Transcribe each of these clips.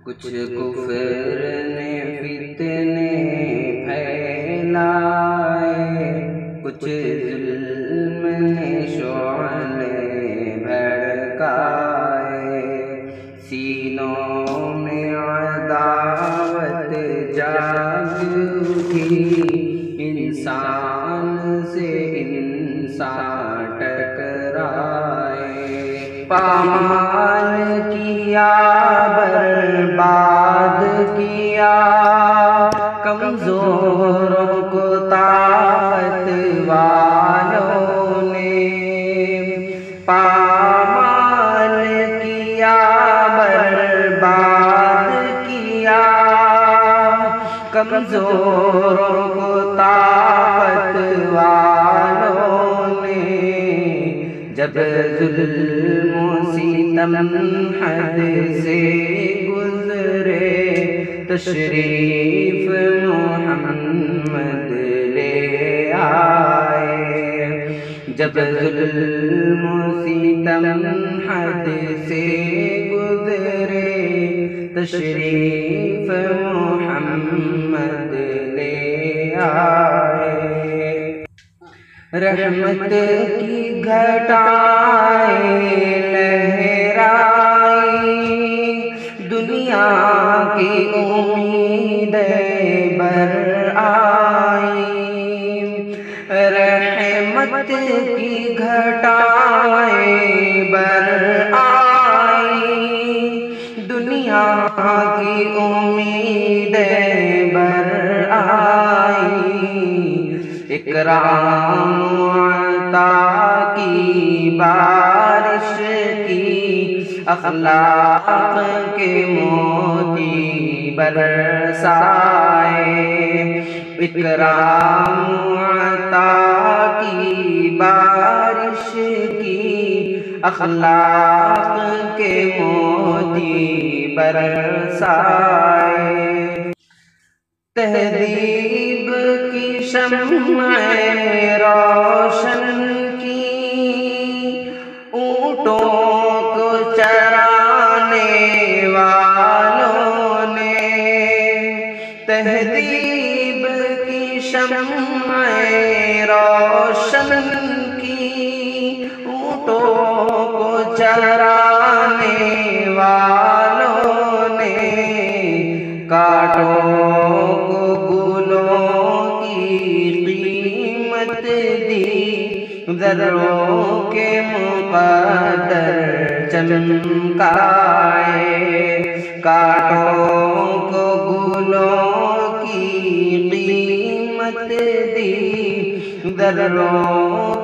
کچھ کفر نے فتنے پھیلائے، کچھ ظلم نے شعلے بھڑکائے، سینوں میں عداوت جاگ اٹھی، انسان سے انسان ٹکرائے، پامال کیا برباد کیا، کمزوروں کو طاقت والوں نے پامال کیا، برباد کیا، کمزوروں کو طاقت والوں نے، جب ظلم و ستم حد سے گزرے، تشریف محمد لے آئے، جب ظلم و ستم حد سے گزرے، تشریف محمد لے آئے، رحمت کی گھٹائیں لہرائی، دنیا کی امیدیں برآئی، رحمت کی گھٹائیں برآئی، دنیا کی امیدیں برآئی، اکرام و عطا کی بارش کی، اخلاق کے موتی برسائے، اکرام و عطا کی بارش کی، اخلاق کے موتی برسائے، تہذیب کی شمع روشن کی، اونٹوں کو چرانے والوں نے، تہذیب کی شمع روشن کی، اونٹوں کو چرانے والوں نے، کانٹوں کو گلوں کی قیمت دی، ذروں کے مقدر چمکائے، کانٹوں کو گلوں کی قیمت دی، ذروں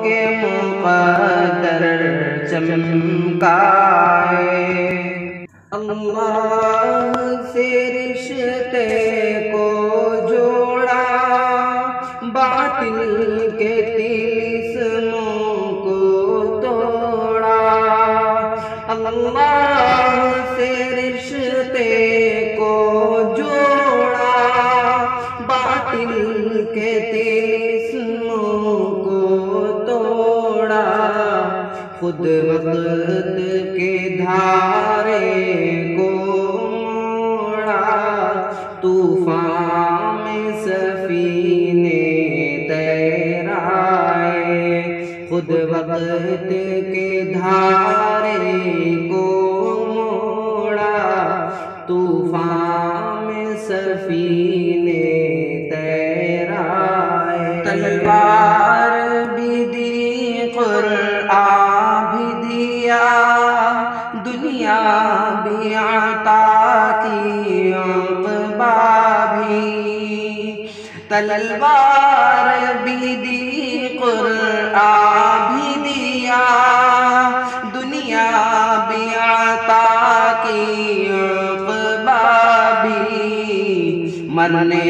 کے مقدر چمکائے، اللہ سے رشتے کو جوڑا، باطل کے طلسموں کو توڑا، اللہ سے رشتے کو جوڑا، باطل کے طلسموں کو توڑا، خود وقت کے دھارے کو موڑا، طوفان میں سفینے تیرائے، خود وقت کے دھارے کو موڑا، طوفان میں سفینے تیرائے، تلوار بھی دی، قرآن بھی دیا، دنیا بھی عطا کی، عقبہ بھی، تلوار بھی دی، قرآن بھی دیا، دنیا بھی عطا کی، عقبہ بھی، مرنے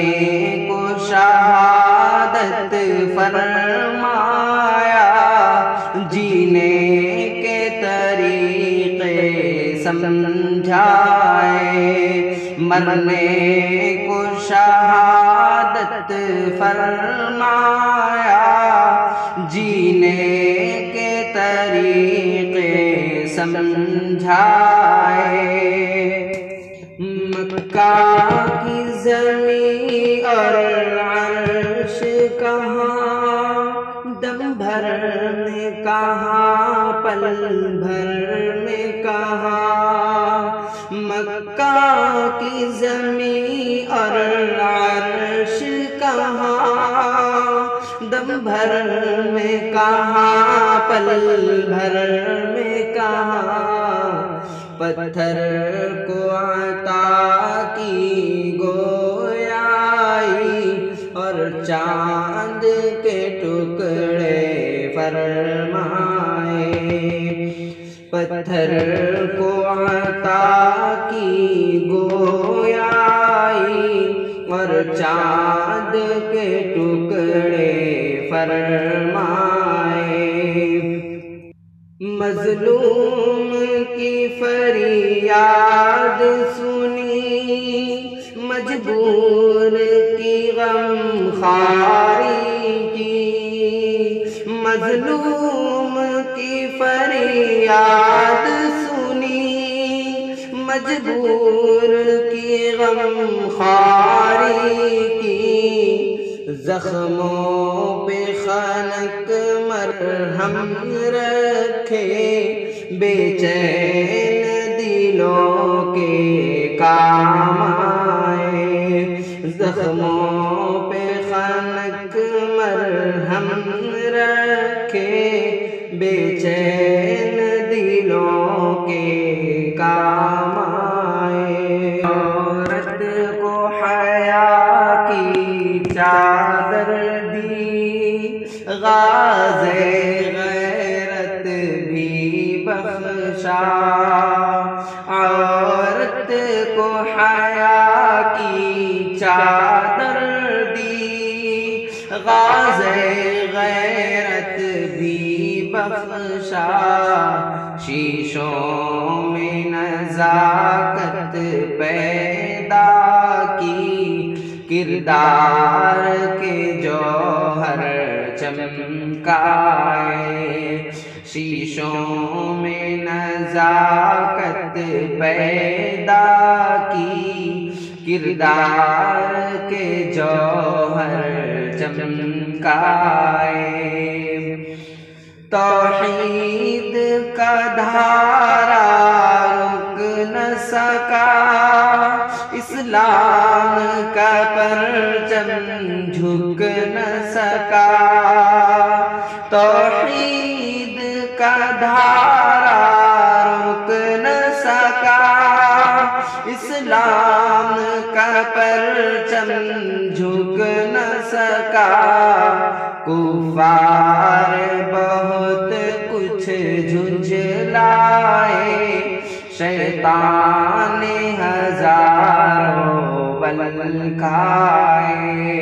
کو شہادت فرمایا، جینے کے طریقے سمجھائے، مرنے کو شہادت فرمایا، جینے کے طریقے سمجھائے، مکہ کی زمین اور عرش کہاں، دم بھر میں کہاں، پل بھر میں کہاں، مکہ کی زمین اور عرش کہاں، دم بھر میں کہاں، پل بھر میں کہاں، پتھر کو عطا کی گویائی اور چاند کے ٹکڑے فرمائے، پتھر کو عطا کی گویائی اور چاند کے ٹکڑے فرمائے، مظلوم کی فریاد سنی، مجبور کی غم خواری کی، مظلوم کی فریاد سنی، مجبور کی غم خواری کی، زخموں پہ خنک مرہم رکھے، بے چین دلوں کے کام آئے، زخموں پہ خنک مرہم رکھے، بے چین دلوں کے کام آئے، عورت کو حیا کی چادر دی، غازِ غیرت بھی بخشا، عورت کو حیا کی چادر دی، غازِ غیرت بھی بخشا، شیشوں میں نزاکت پیدا کی، کردار کے جوہر چمکائے، شیشوں میں نزاکت پیدا کی، کردار کے جوہر چمکائے، توحید کا دھارا رک نہ سکا، اسلام کا پرچم جھک نہ سکا، توحید کا دھارا رک نہ سکا، اسلام کا پرچم جھک نہ سکا، کفار بہت کچھ جھنجھلائے، شیطان ہزاروں بل کھائے،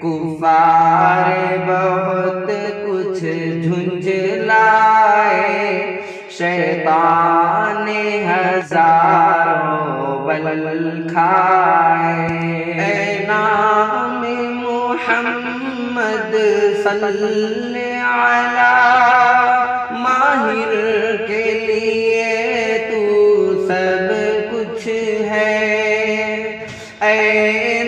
کفار بہت کچھ جھنجھلائے، شیطان ہزاروں بل کھائے، اے نام محمد صلی علی ماہر کے لیے تو سب کچھ ہے، اے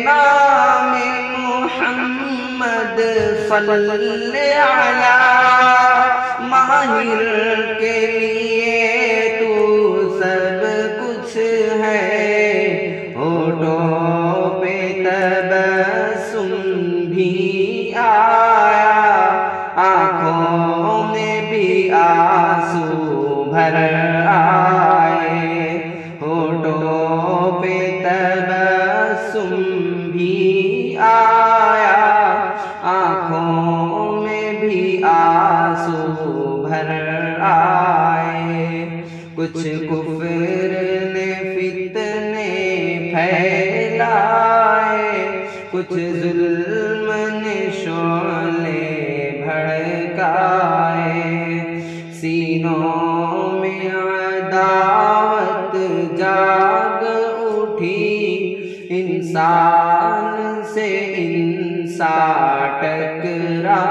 نام محمد صلی علی ماہر کے لیے تو سب کچھ ہے، ہونٹوں پہ تبسم بھی آیا، آنکھوں میں بھی آنسو بھر آئے، ہونٹوں پہ تبسم بھی آیا، آنکھوں میں بھی آنسو بھر آئے، کچھ کفر نے فتنے پھیلائے، کچھ ظلم نے شعلے بھڑکائے، سینوں میں عداوت جاگ اٹھی، انسان سے انسان ٹکرا